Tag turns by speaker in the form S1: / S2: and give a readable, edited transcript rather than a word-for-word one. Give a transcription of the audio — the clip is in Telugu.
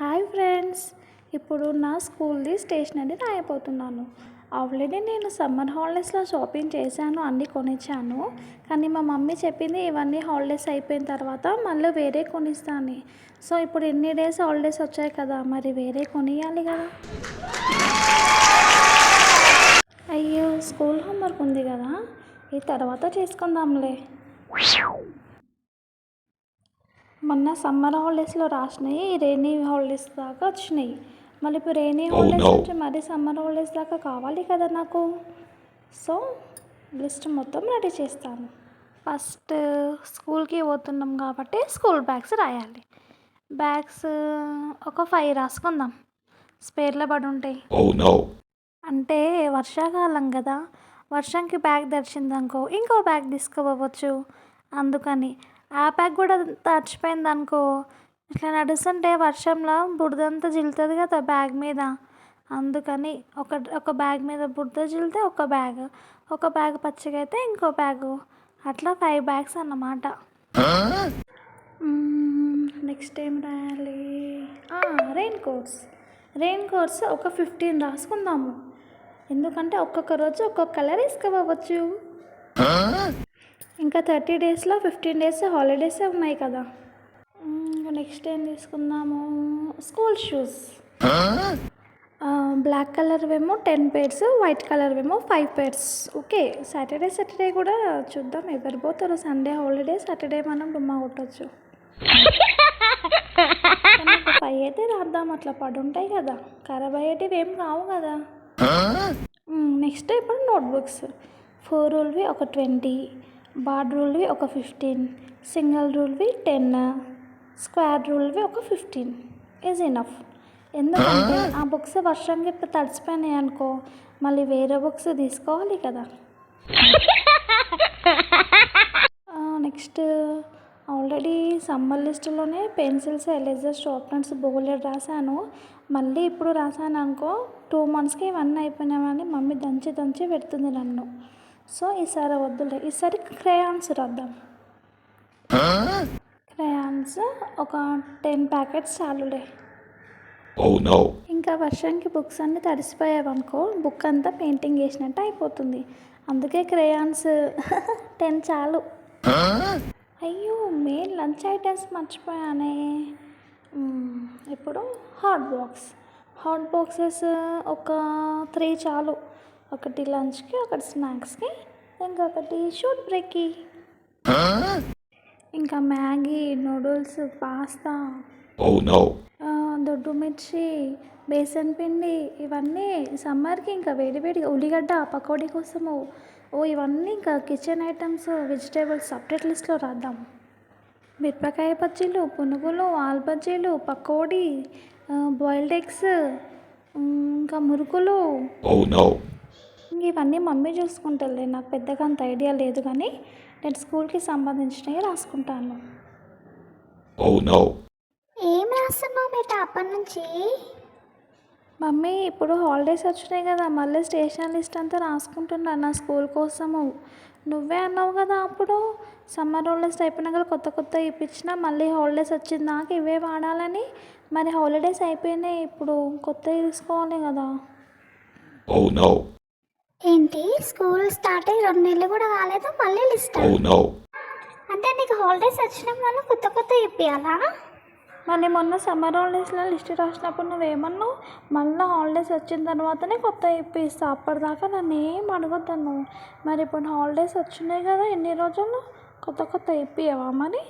S1: హాయ్ ఫ్రెండ్స్, ఇప్పుడు నా స్కూల్ది స్టేషనరీ రాయబోతున్నాను. ఆల్రెడీ నేను సమ్మర్ హాలిడేస్లో షాపింగ్ చేశాను, అన్నీ కొనిచ్చాను. కానీ మా మమ్మీ చెప్పింది ఇవన్నీ హాలిడేస్ అయిపోయిన తర్వాత మళ్ళీ వేరే కొనిస్తాను. సో ఇప్పుడు ఎన్ని డేస్ హాలిడేస్ వచ్చాయి కదా, మరి వేరే కొనియాలి కదా. అయ్యో, స్కూల్ హోంవర్క్ ఉంది కదా, ఈ తర్వాత చేసుకుందాంలే. మొన్న సమ్మర్ హాలిడేస్లో రాసినవి రెయినీ హాలిడేస్ దాకా వచ్చినాయి. మళ్ళీ ఇప్పుడు రెయినీ హాలిడేస్ నుంచి మరీ సమ్మర్ హాలిడేస్ దాకా కావాలి కదా నాకు. సో లిస్ట్ మొత్తం రెడీ చేస్తాను. ఫస్ట్ స్కూల్కి పోతున్నాం కాబట్టి స్కూల్ బ్యాగ్స్ రాయాలి. బ్యాగ్స్ ఒక 5 రాసుకుందాం, స్పేర్లో పడి ఉంటాయి. అంటే వర్షాకాలం కదా, వర్షంకి బ్యాగ్ తడిచిందనుకో ఇంకో బ్యాగ్ తీసుకుపోవచ్చు. అందుకని ఆ బ్యాగ్ కూడా తడిచిపోయింది అనుకో, ఇట్లా నడుస్తుంటే వర్షంలో బురదంతా జిల్లుతుంది కదా బ్యాగ్ మీద. అందుకని ఒక బ్యాగ్ మీద బురద జిల్లితే ఒక బ్యాగ్ పచ్చిగా అయితే ఇంకో బ్యాగు, అట్లా 5 బ్యాగ్స్ అన్నమాట. నెక్స్ట్ ఏం రాయాలి? రెయిన్ కోట్స్ ఒక 15 రాసుకుందాము. ఎందుకంటే ఒక్కొక్క రోజు ఒక్కొక్క కలర్ వేసుకోవచ్చు. ఇంకా 30 డేస్లో 15 డేస్ హాలిడేసే ఉన్నాయి కదా. నెక్స్ట్ ఏం తీసుకుందాము? School shoes. బ్లాక్ కలర్వేమో 10 pairs, వైట్ కలర్వేమో 5 pairs. ఓకే, సాటర్డే కూడా చూద్దాం ఎవరు పోతారో. సండే హాలిడే, సాటర్డే మనం డుమ్మా కొట్టచ్చు. 5 అయితే రాద్దాం, అట్లా పడుంటాయి కదా, ఖరాబ్ అయ్యేటివి ఏం కావు కదా. నెక్స్ట్ ఇప్పుడు నోట్బుక్స్. 4 రూల్వి ఒక 20, బార్డ్ రూల్వి ఒక 15, సింగిల్ రూల్వి 10, స్క్వేర్ రూల్వి ఒక 15 ఈజ్ ఎనఫ్. ఎందుకంటే ఆ బుక్స్ వర్షంకి ఇప్పుడు తడిసిపోయినాయి అనుకో, మళ్ళీ వేరే బుక్స్ తీసుకోవాలి కదా. నెక్స్ట్ ఆల్రెడీ సమ్మర్ లిస్టులోనే పెన్సిల్స్, ఎరేజర్స్, షార్ప్నర్స్ బోలెడ్ రాశాను. మళ్ళీ ఇప్పుడు రాశాను అనుకో 2 monthsకి ఇవన్నీ అయిపోయినామని మమ్మీ దంచి పెడుతుంది నన్ను. సో ఈసారి వద్దులే, ఈసారి క్రేయాన్స్ రాద్దాం. క్రేయాన్స్ ఒక 10 ప్యాకెట్స్ చాలులే. ఇంకా వర్షానికి బుక్స్ అన్నీ తడిసిపోయావనుకో బుక్ అంతా పెయింటింగ్ వేసినట్టు అయిపోతుంది. అందుకే క్రేయాన్స్ 10 చాలు. అయ్యో, మెయిన్ లంచ్ ఐటమ్స్ మర్చిపోయానే. ఇప్పుడు హాట్ బాక్సెస్ ఒక 3 చాలు. ఒకటి లంచ్కి, ఒకటి స్నాక్స్కి, ఇంకొకటి షూట్ బ్రేక్కి. ఇంకా మ్యాగీ, నూడిల్స్, పాస్తా, దొడ్డు మిర్చి, బేసన్ పిండి, ఇవన్నీ సమ్మర్కి ఇంకా వేడివేడిగా. ఉల్లిగడ్డ పకోడీ కోసము. ఇవన్నీ ఇంకా కిచెన్ ఐటమ్స్, వెజిటేబుల్స్ సపరేట్ లిస్ట్లో రాద్దాం. మిరపకాయ బజ్జీలు, పునుగులు, ఆలు బజ్జీలు, పకోడీ, బాయిల్డ్ ఎగ్స్, ఇంకా మురుకులు. ఇవన్నీ మమ్మీ చూసుకుంటారులే, నాకు పెద్దగా అంత ఐడియా లేదు. కానీ నేను స్కూల్కి సంబంధించినవి రాసుకుంటాను.
S2: ఏం రాస్తున్నావు బేటా అప్పటి నుంచి?
S1: మమ్మీ ఇప్పుడు హాలిడేస్ వచ్చినాయి కదా, మళ్ళీ స్టేషన్ లిస్ట్ అంతా రాసుకుంటున్నాను నా స్కూల్ కోసము. నువ్వే అన్నావు కదా అప్పుడు సమ్మర్ హాలిడేస్ అయిపోయినాక కొత్త ఇప్పించిన, మళ్ళీ హాలిడేస్ వచ్చింది నాకు ఇవే వాడాలని. మరి హాలిడేస్ అయిపోయినాయి, ఇప్పుడు కొత్తవి తీసుకోవాలి కదా.
S2: ఏంటి, స్కూల్ స్టార్ట్ అయ్యి 2 నెలలు కూడా కాలేదు, మళ్ళీ లిస్ట్? అంటే నీకు హాలిడేస్ వచ్చిన వల్ల కొత్త ఇప్పియాలా?
S1: మరి మొన్న సమ్మర్ హాలిడేస్లో లిస్ట్ రాసినప్పుడు నువ్వేమన్నావు, మళ్ళీ హాలిడేస్ వచ్చిన తర్వాతనే కొత్త ఇప్పిస్తా, అప్పటిదాకా నన్ను ఏం అడగొద్దాను. మరి ఇప్పుడు హాలిడేస్ వచ్చినాయి కదా, ఎన్ని రోజుల్లో కొత్త ఇప్పియవా మరి?